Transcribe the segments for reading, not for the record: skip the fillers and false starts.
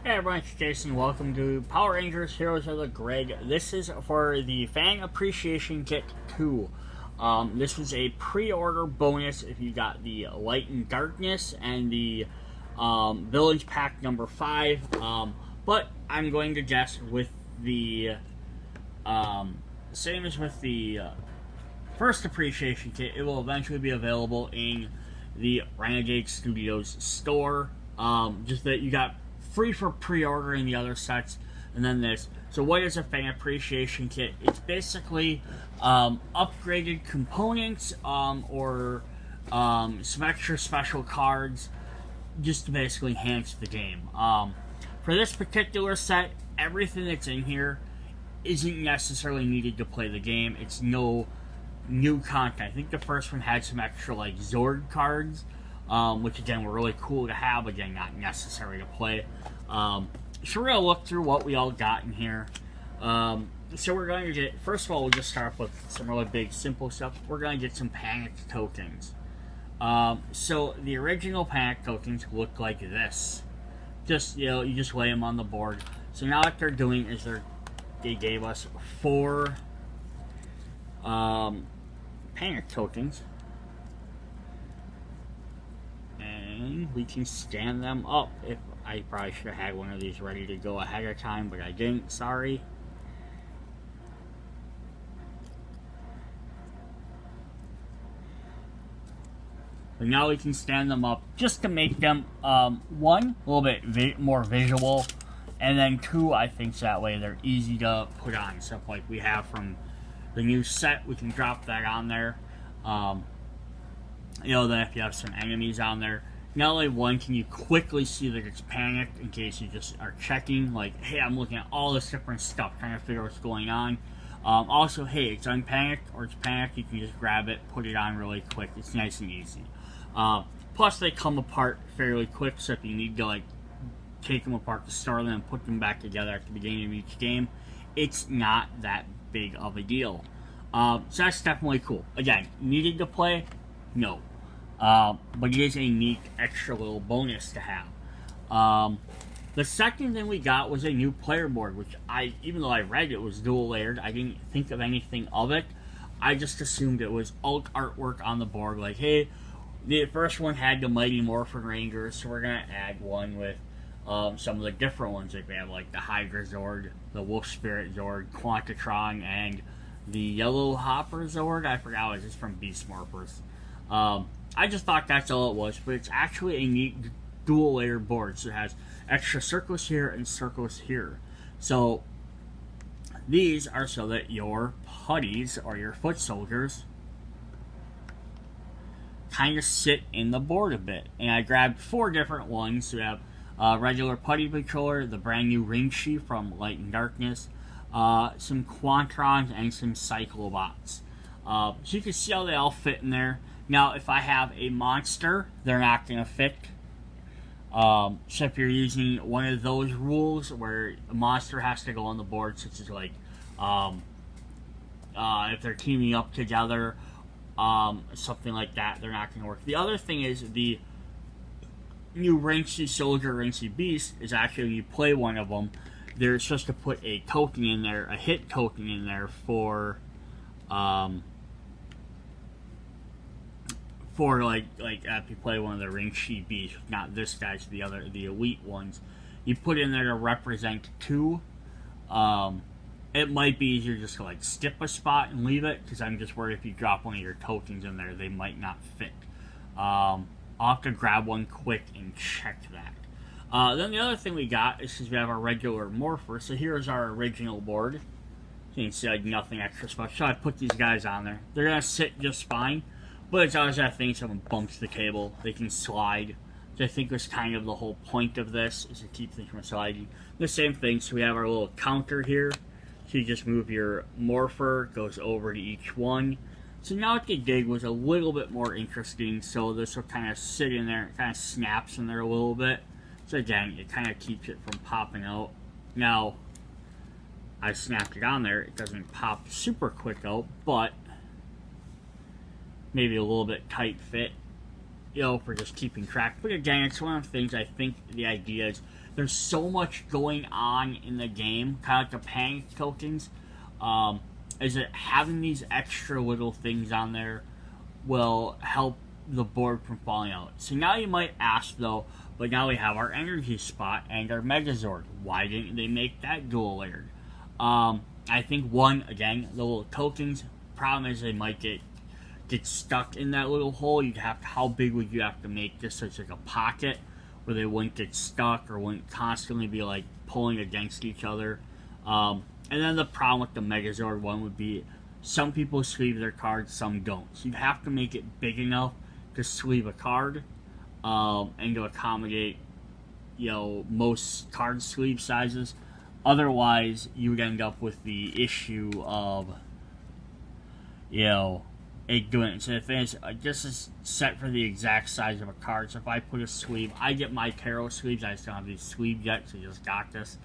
Hey everyone, it's Jason. Welcome to Power Rangers Heroes of the Grid. This is for the Fan Appreciation Kit 2. This was a pre-order bonus if you got the Light and Darkness and the Village Pack number 5. But I'm going to guess with the same as with the first Appreciation Kit, it will eventually be available in the Renegade Studios store. Just that you got free for pre-ordering the other sets, and then this. So what is a Fan Appreciation Kit? It's basically upgraded components or some extra special cards just to basically enhance the game. For this particular set, everything that's in here isn't necessarily needed to play the game. It's no new content. I think the first one had some extra like Zord cards, which again were really cool to have, again not necessary to play. So we're going to look through what we all got in here. So we're going to get, first of all, we'll just start with some really big simple stuff. We're going to get some Panic tokens. So the original Panic tokens look like this. Just, you know, you just lay them on the board. So now what they're doing is they gave us 4 Panic tokens. And we can stand them up. If I probably should have had one of these ready to go ahead of time, but I didn't, sorry. But now we can stand them up just to make them, 1, a little bit more visual, and then 2, I think that way they're easy to put on. Stuff like we have from the new set, we can drop that on there. You know, then if you have some enemies on there, not only one can you quickly see that it's panicked in case you just are checking, like, hey, I'm looking at all this different stuff, trying to figure out what's going on. Also, hey, it's unpanicked or it's panicked, you can just grab it, put it on really quick. It's nice and easy. Plus, they come apart fairly quick, so if you need to, like, take them apart to store them and put them back together at the beginning of each game, it's not that big of a deal. So that's definitely cool. Again, needed to play? No. But it is a neat extra little bonus to have. The second thing we got was a new player board, which even though I read it was dual layered, I didn't think of anything of it. I just assumed it was alt artwork on the board, like, hey, the first one had the Mighty Morphin Rangers, so we're going to add one with some of the different ones. Like we have like the Hydra Zord, the Wolf Spirit Zord, Quantatron, and the Yellow Hopper Zord. I forgot, it was just from Beast Morphers. I just thought that's all it was, but it's actually a neat dual layer board. So it has extra circles here and circles here. So these are so that your putties or your foot soldiers kind of sit in the board a bit. And I grabbed 4 different ones. So we have regular putty controller, the brand new Ring Sheaf from Light and Darkness, some Quantrons, and some Cyclobots. So you can see how they all fit in there. Now, if I have a monster, they're not going to fit. So if you're using one of those rules where a monster has to go on the board, such as like if they're teaming up together, something like that, they're not going to work. The other thing is the new Ringsy Soldier, Ringsy Beast is actually, when you play one of them, they're supposed to put a token in there, a hit token in there for like if you play one of the Ringsy Beasts, not this guy's, the elite ones, you put in there to represent 2. It might be easier just to like skip a spot and leave it, because I'm just worried if you drop one of your tokens in there, they might not fit. I'll have to grab one quick and check that. Then the other thing we got is because we have our regular Morpher. So here's our original board. You can see like nothing extra special. So I put these guys on there. They're going to sit just fine. But it's always that thing, someone bumps the table, they can slide. So I think was kind of the whole point of this, is to keep things from sliding. The same thing, so we have our little counter here. So you just move your Morpher, goes over to each one. So now what they did was a little bit more interesting. So this will kind of sit in there, it kind of snaps in there a little bit. So again, it kind of keeps it from popping out. Now, I snapped it on there, it doesn't pop super quick out, but maybe a little bit tight fit, you know, for just keeping track. But again, it's one of the things I think the idea is there's so much going on in the game, kind of like the panic tokens, is that having these extra little things on there will help the board from falling out. So now you might ask though, but now we have our energy spot and our Megazord. Why didn't they make that dual layered? I think one, again, the little tokens. Problem is they might get stuck in that little hole. How big would you have to make this so it's like a pocket where they wouldn't get stuck or wouldn't constantly be like pulling against each other. And then the problem with the Megazord one would be some people sleeve their cards, some don't. So you have to make it big enough to sleeve a card and to accommodate, most card sleeve sizes. Otherwise, you would end up with the issue of, it doing it. So if it's, this is set for the exact size of a card. So if I put a sleeve, I get my tarot sleeves. I just don't have these sleeves yet, so I just got this.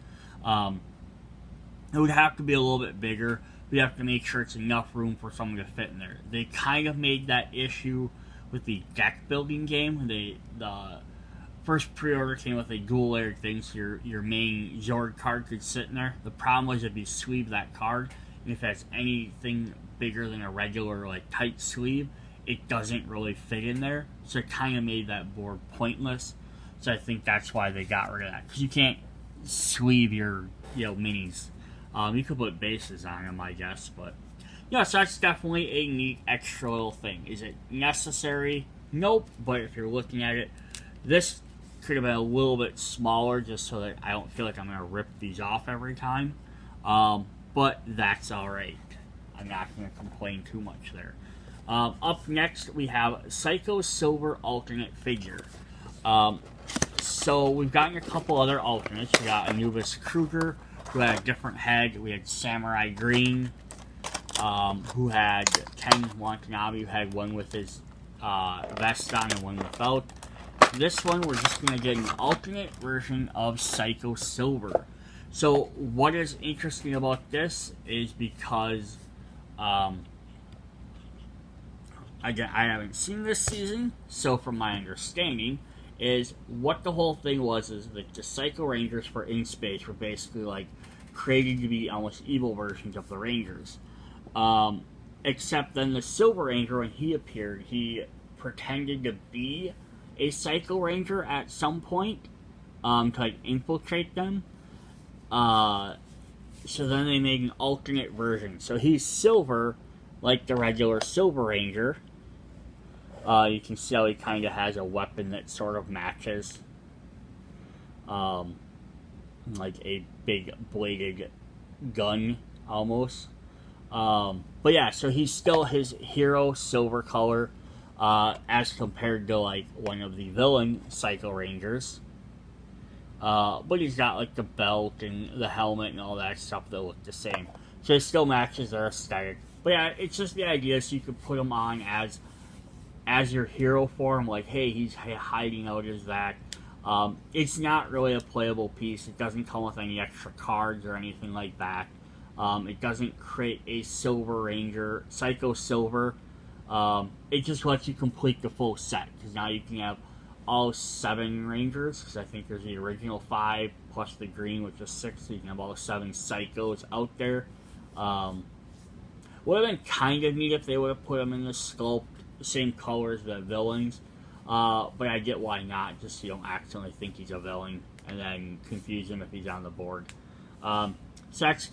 It would have to be a little bit bigger. We have to make sure it's enough room for someone to fit in there. They kind of made that issue with the deck building game. The first pre-order came with a dual layered thing, so your main Zord card could sit in there. The problem was if you sleeve that card, and if it has anything bigger than a regular like tight sleeve, it doesn't really fit in there. So it kind of made that board pointless. So I think that's why they got rid of that, because you can't sleeve your minis. You could put bases on them, I guess, but so that's definitely a neat extra little thing. Is it necessary? Nope. But if you're looking at it, this could have been a little bit smaller, just so that I don't feel like I'm going to rip these off every time. But that's alright. I'm not going to complain too much there. Up next, we have Psycho Silver alternate figure. So we've gotten a couple other alternates. We got Anubis Kruger, who had a different head. We had Samurai Green, who had Ken Watanabe, who had one with his vest on and one without. This one, we're just going to get an alternate version of Psycho Silver. So what is interesting about this is because, again, I haven't seen this season, so from my understanding, is what the whole thing was is that the Psycho Rangers for In Space were basically like created to be almost evil versions of the Rangers. Except then the Silver Ranger, when he appeared, he pretended to be a Psycho Ranger at some point to like infiltrate them. So then they made an alternate version. So he's silver, like the regular Silver Ranger. You can see how he kind of has a weapon that sort of matches. Like a big bladed gun, almost. But yeah, so he's still his hero silver color, as compared to like one of the villain Psycho Rangers. But he's got like the belt and the helmet and all that stuff that look the same. So it still matches their aesthetic. But yeah, it's just the idea so you could put him on as your hero form. Like, hey, he's hiding out as that. It's not really a playable piece. It doesn't come with any extra cards or anything like that. It doesn't create a Silver Ranger, Psycho Silver. It just lets you complete the full set. Because now you can have all 7 Rangers. Because I think there's the original 5 plus the green, which is 6. So you can have all 7 Psychos out there. Would have been kind of neat if they would have put them in the sculpt, the same colors as the villains. But I get why not, just so you don't accidentally think he's a villain and then confuse him if he's on the board. So that's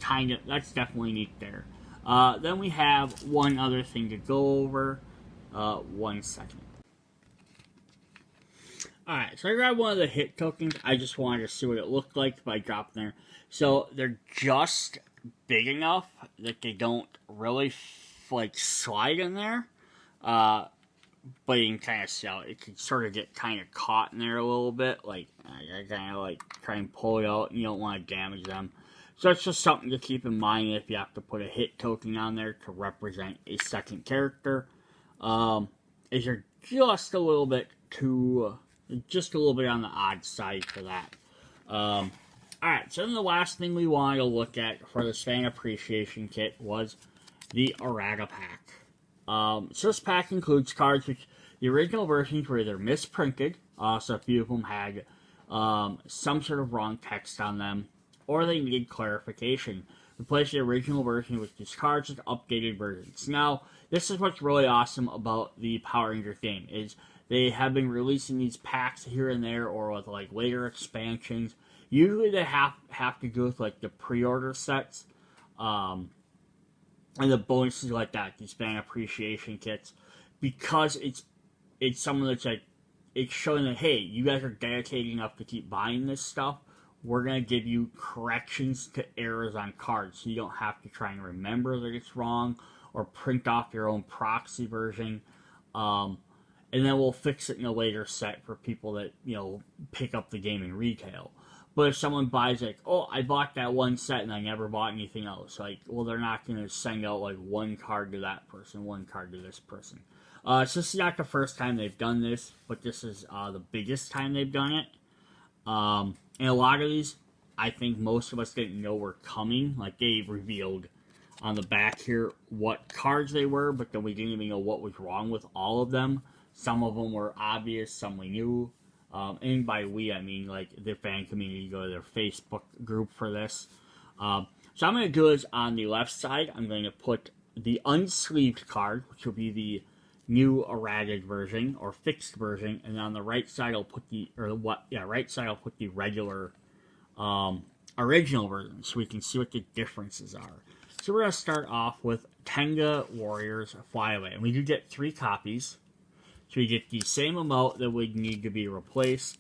definitely neat there. Then we have one other thing to go over. 1 second. Alright, so I grabbed one of the hit tokens. I just wanted to see what it looked like by dropping there. So they're just big enough that they don't really slide in there. But you can kind of see how it can sort of get kind of caught in there a little bit. Like, I kind of try and pull it out, and you don't want to damage them. So it's just something to keep in mind if you have to put a hit token on there to represent a second character. Is you're just a little bit on the odd side for that. Alright, so then the last thing we wanted to look at for this fan appreciation kit was the Araga Pack. So this pack includes cards which the original versions were either misprinted, so a few of them had some sort of wrong text on them, or they need clarification. Replace the original version with discards with updated versions. Now, this is what's really awesome about the Power Rangers game, is they have been releasing these packs here and there, or with like later expansions. Usually they have to go with like the pre-order sets, and the bonuses like that, these fan appreciation kits, because it's someone that's like, it's showing that, hey, you guys are dedicated enough to keep buying this stuff. We're going to give you corrections to errors on cards, so you don't have to try and remember that it's wrong or print off your own proxy version. And then we'll fix it in a later set for people that, pick up the game in retail. But if someone buys like, oh, I bought that one set and I never bought anything else, like, well, they're not going to send out like one card to that person, one card to this person. So this is not the first time they've done this, but this is the biggest time they've done it. And a lot of these, I think most of us didn't know were coming. Like, they revealed on the back here what cards they were, but then we didn't even know what was wrong with all of them. Some of them were obvious, some we knew. And by we, I mean, like, the fan community, go to their Facebook group for this. So I'm going to do is on the left side, I'm going to put the unsleeved card, which will be the new errated version or fixed version, and on the right side I'll put the regular original version, so we can see what the differences are. So we're going to start off with Tenga Warriors Flyaway, and we do get 3 copies, so we get the same amount that would need to be replaced.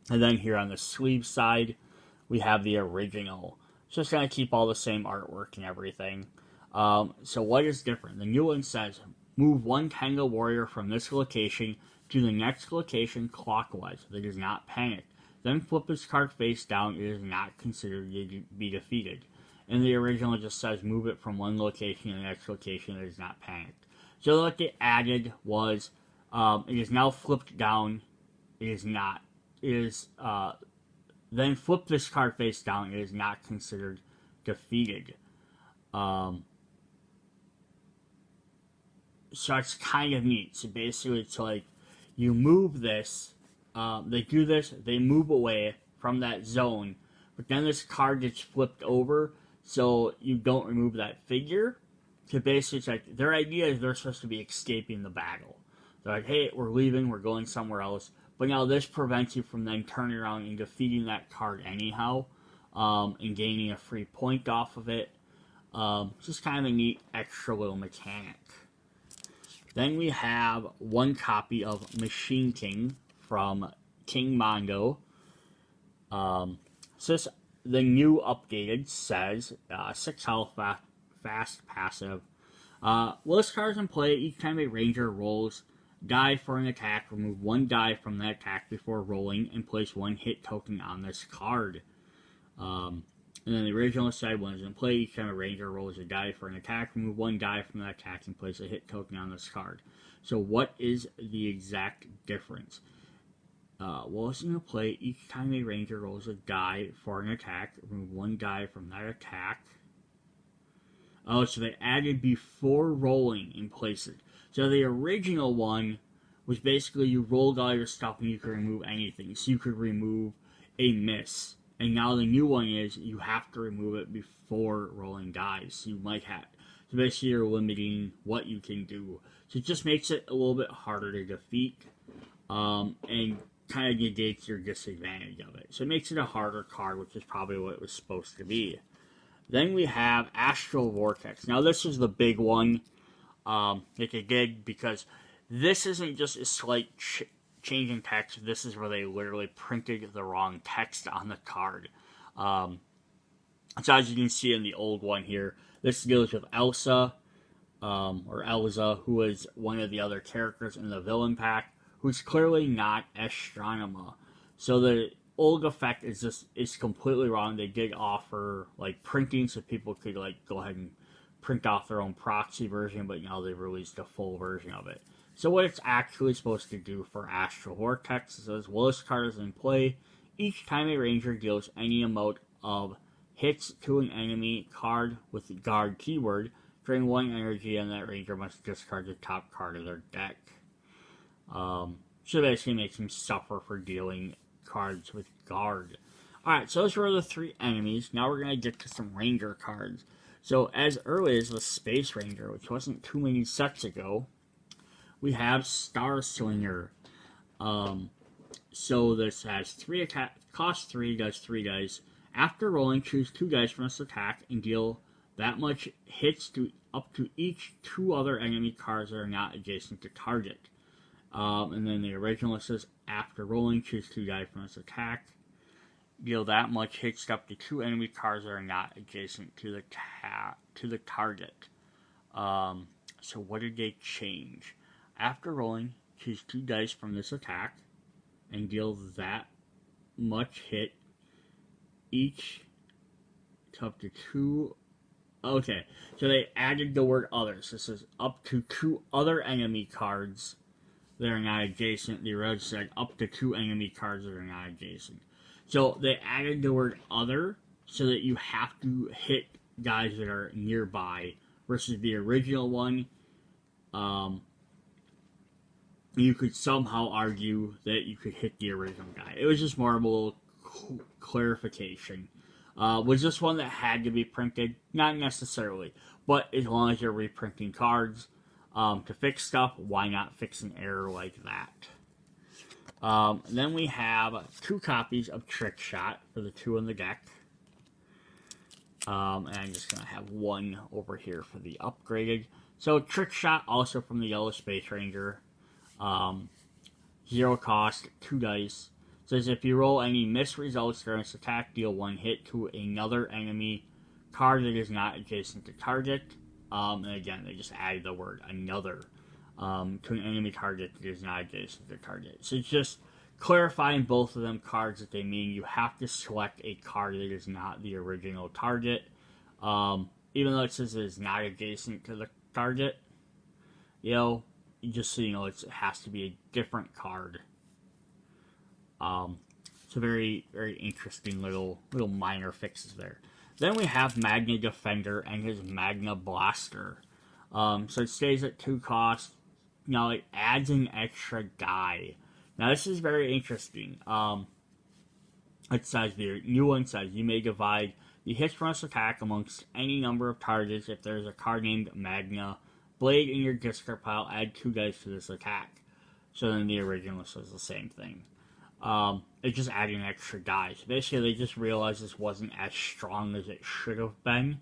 And then here on the sleeve side we have the original, so it's going to keep all the same artwork and everything. So what is different? The new one says, move 1 Tenga Warrior from this location to the next location clockwise. That is not panicked. Then flip this card face down. It is not considered to be defeated. In the original, it just says, move it from one location to the next location. It is not panicked. So what they added was, it is now flipped down. It is not. It is, then flip this card face down. It is not considered defeated. So it's kind of neat. So basically it's like, you move this, they do this, they move away from that zone, but then this card gets flipped over, so you don't remove that figure. So basically it's like, their idea is they're supposed to be escaping the battle. They're like, hey, we're leaving, we're going somewhere else, but now this prevents you from then turning around and defeating that card anyhow, and gaining a free point off of it. It's just kind of a neat extra little mechanic. Then we have 1 copy of Machine King from King Mondo. So this, the new updated says 6 health, fast passive. List cards in play. Each time a ranger rolls die for an attack, remove 1 die from that attack before rolling and place 1 hit token on this card. And then the original said, when it's in play, each time a ranger rolls a die for an attack, remove 1 die from that attack and place a hit token on this card. So what is the exact difference? Well, it's in play, each time a ranger rolls a die for an attack, remove 1 die from that attack. Oh, so they added before rolling in places. So the original one was basically you rolled all your stuff and you could remove anything. So you could remove a miss. And now the new one is you have to remove it before rolling dice. You might have. So basically you're limiting what you can do. So it just makes it a little bit harder to defeat. And kind of negates your disadvantage of it. So it makes it a harder card, which is probably what it was supposed to be. Then we have Astral Vortex. Now this is the big one that they did, because this isn't just a slight change in text. This is where they literally printed the wrong text on the card. So as you can see in the old one here, this deals with Elsa, who is one of the other characters in the villain pack, who's clearly not Astronema. So the old effect is completely wrong. They did offer like printing so people could like go ahead and print off their own proxy version, but now they've released a full version of it. So what it's actually supposed to do for Astral Vortex is, as well as cards in play, each time a ranger deals any amount of hits to an enemy card with the guard keyword, drain 1 energy, and that ranger must discard the top card of their deck. So basically makes him suffer for dealing cards with guard. Alright, so those were the 3 enemies. Now we're going to get to some ranger cards. So as early as the Space Ranger, which wasn't too many sets ago, we have Star Slinger. So this has 3 attack, costs 3, does 3 dice. After rolling, choose 2 dice from this attack and deal that much hits to up to each 2 other enemy cards that are not adjacent to target. And then the original says, after rolling, choose 2 dice from this attack. Deal that much hits up to 2 enemy cards that are not adjacent to the target. So what did they change? After rolling, choose 2 dice from this attack and deal that much hit each up to 2. Okay, so they added the word others. This is up to 2 other enemy cards that are not adjacent. The original said up to 2 enemy cards that are not adjacent. So they added the word other so that you have to hit guys that are nearby versus the original one. You could somehow argue that you could hit the original guy. It was just more of a little clarification. Was this one that had to be printed? Not necessarily. But as long as you're reprinting cards to fix stuff, why not fix an error like that? Then we have 2 copies of Trick Shot for the 2 in the deck. And I'm just going to have 1 over here for the upgraded. So Trick Shot, also from the Yellow Space Ranger. 0 cost, 2 dice. Says if you roll any missed results during this attack, deal 1 hit to another enemy card that is not adjacent to target. And again, they just added the word another to an enemy target that is not adjacent to target. So it's just clarifying both of them cards that they mean you have to select a card that is not the original target. Even though it says it is not adjacent to the target, just so you know, it has to be a different card. So very, very interesting little minor fixes there. Then we have Magna Defender and his Magna Blaster. So it stays at 2 cost. Now it adds an extra die. Now this is very interesting. It says the new one says you may divide the hits from this attack amongst any number of targets. If there's a card named Magna Blade in your discard pile, add 2 dice to this attack. So then the original says the same thing. It's just adding an extra die. So basically they just realized this wasn't as strong as it should have been.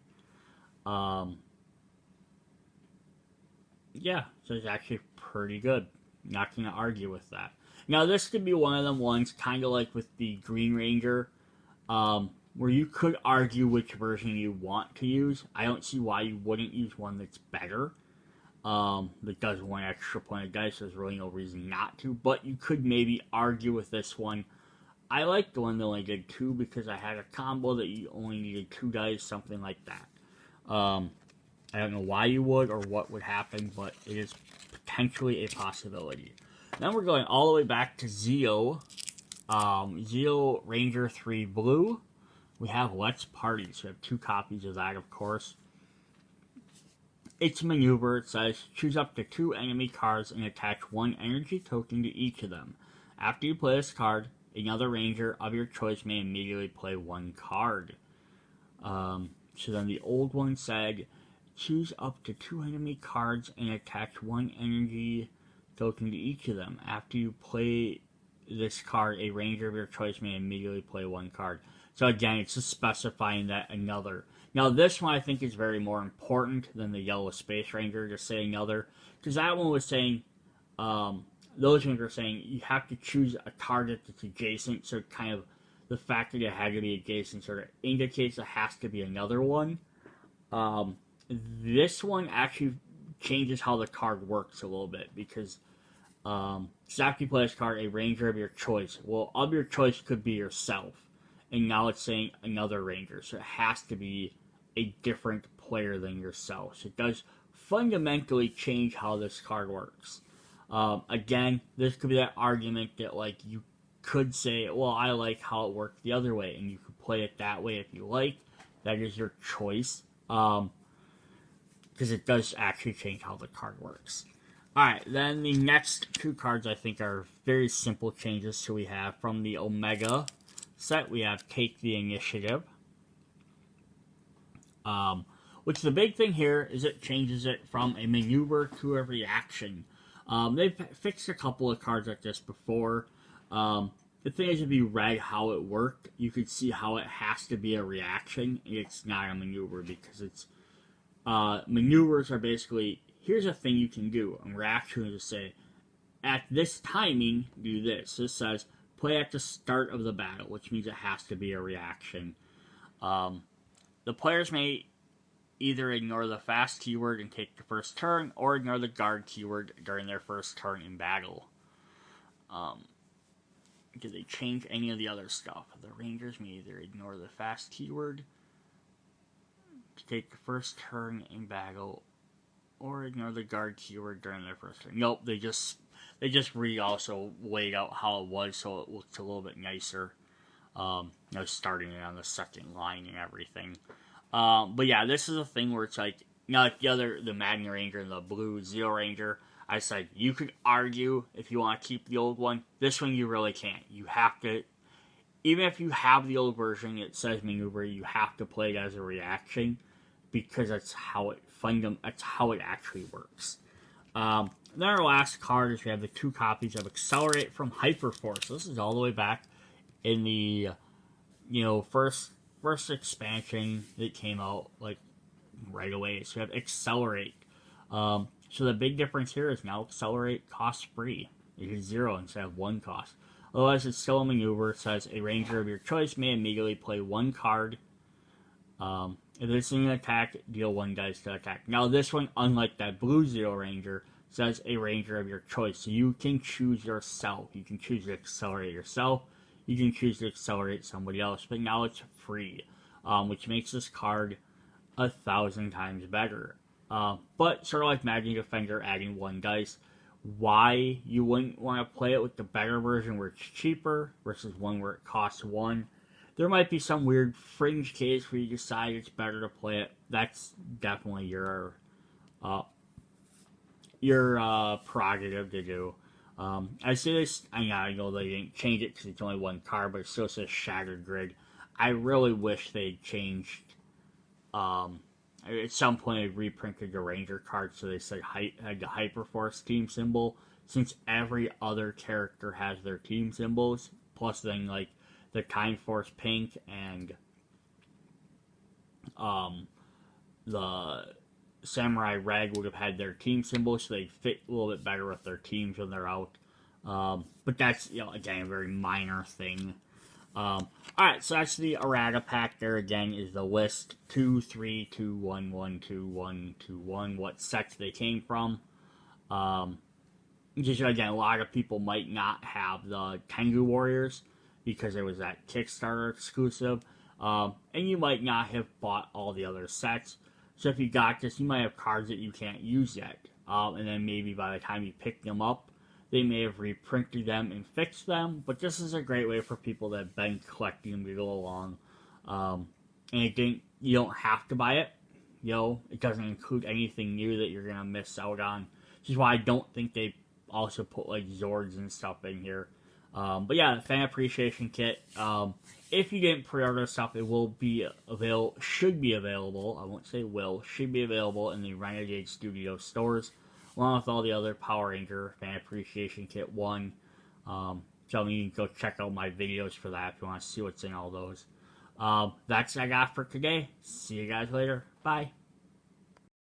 Yeah, so it's actually pretty good. Not going to argue with that. Now this could be one of them ones, kind of like with the Green Ranger, where you could argue which version you want to use. I don't see why you wouldn't use one that's better. That does 1 extra point of dice. There's really no reason not to, but you could maybe argue with this one. I like the one that only did 2 because I had a combo that you only needed 2 dice, something like that. I don't know why you would or what would happen, but it is potentially a possibility. Then we're going all the way back to Zeo. Zeo Ranger 3 Blue. We have Let's Party, so we have 2 copies of that, of course. Its maneuver, it says, choose up to 2 enemy cards and attach 1 energy token to each of them. After you play this card, another ranger of your choice may immediately play 1 card. So then the old one said, choose up to 2 enemy cards and attach 1 energy token to each of them. After you play this card, a ranger of your choice may immediately play 1 card. So again, it's just specifying that another. Now this one I think is very more important than the Yellow Space Ranger, just saying another. Because that one was saying, those ones were saying you have to choose a target that's adjacent, so kind of the fact that it had to be adjacent sort of indicates it has to be another one. This one actually changes how the card works a little bit, because after you play this card, a ranger of your choice. Well, of your choice could be yourself. And now it's saying another ranger, so it has to be a different player than yourself. So it does fundamentally change how this card works. Again, this could be that argument that, like, you could say, well, I like how it worked the other way, and you could play it that way if you like. That is your choice, because it does actually change how the card works. Alright, then the next two cards I think are very simple changes. So we have from the Omega set, we have Take the Initiative. Which the big thing here is it changes it from a maneuver to a reaction. They've fixed a couple of cards like this before. The thing is, if you read how it worked, you could see how it has to be a reaction. It's not a maneuver because it's maneuvers are basically, here's a thing you can do. And reaction is to say, at this timing, do this. This says, play at the start of the battle, which means it has to be a reaction. The players may either ignore the fast keyword and take the first turn, or ignore the guard keyword during their first turn in battle. Did they change any of the other stuff? The Rangers may either ignore the fast keyword to take the first turn in battle, or ignore the guard keyword during their first turn. Nope, they just also laid out how it was so it looked a little bit nicer. Starting it on the second line and everything. But yeah, this is a thing where it's like, like the Magna Ranger and the Blue Zero Ranger, I said, you could argue if you want to keep the old one. This one you really can't. You have to, even if you have the old version, it says maneuver, you have to play it as a reaction, because that's how it actually works. Then our last card is we have the 2 copies of Accelerate from Hyperforce. This is all the way back in the, first expansion that came out, like, right away. So we have Accelerate. So the big difference here is now Accelerate costs free. It is 0 instead of 1 cost. Otherwise, it's still a maneuver. It says a ranger of your choice may immediately play 1 card. If it's an attack, deal 1 dice to attack. Now this one, unlike that Blue Zero Ranger, says a ranger of your choice. So you can choose yourself. You can choose to accelerate yourself. You can choose to accelerate somebody else. But now it's free, which makes this card 1,000 times better. But sort of like Magic Defender adding 1 dice, why you wouldn't want to play it with the better version where it's cheaper versus one where it costs 1. There might be some weird fringe case where you decide it's better to play it. That's definitely your prerogative to do. I say this, I know they didn't change it because it's only 1 card, but it still says Shattered Grid. I really wish they changed, at some point they reprinted the Ranger card so they said had the Hyperforce team symbol, since every other character has their team symbols, plus then like the Time Force Pink and the Samurai Red would have had their team symbols, so they fit a little bit better with their teams when they're out. But that's, again, a very minor thing. Alright, so that's the Araga Pack. There again is the list 2, 3, 2, 1, 1, 2, 1, 2, 1, what sets they came from. Just again, a lot of people might not have the Tengu Warriors because it was that Kickstarter exclusive. And you might not have bought all the other sets. So if you got this, you might have cards that you can't use yet. And then maybe by the time you pick them up, they may have reprinted them and fixed them. But this is a great way for people that have been collecting them to go along. And you don't have to buy it. It doesn't include anything new that you're going to miss out on. Which is why I don't think they also put like Zords and stuff in here. But yeah, the Fan Appreciation Kit. If you didn't pre-order stuff, it will be available. Should be available. I won't say will. Should be available in the Renegade Studio stores, along with all the other Power Ranger Fan Appreciation Kit 1. So you can go check out my videos for that if you want to see what's in all those. That's what I got for today. See you guys later. Bye.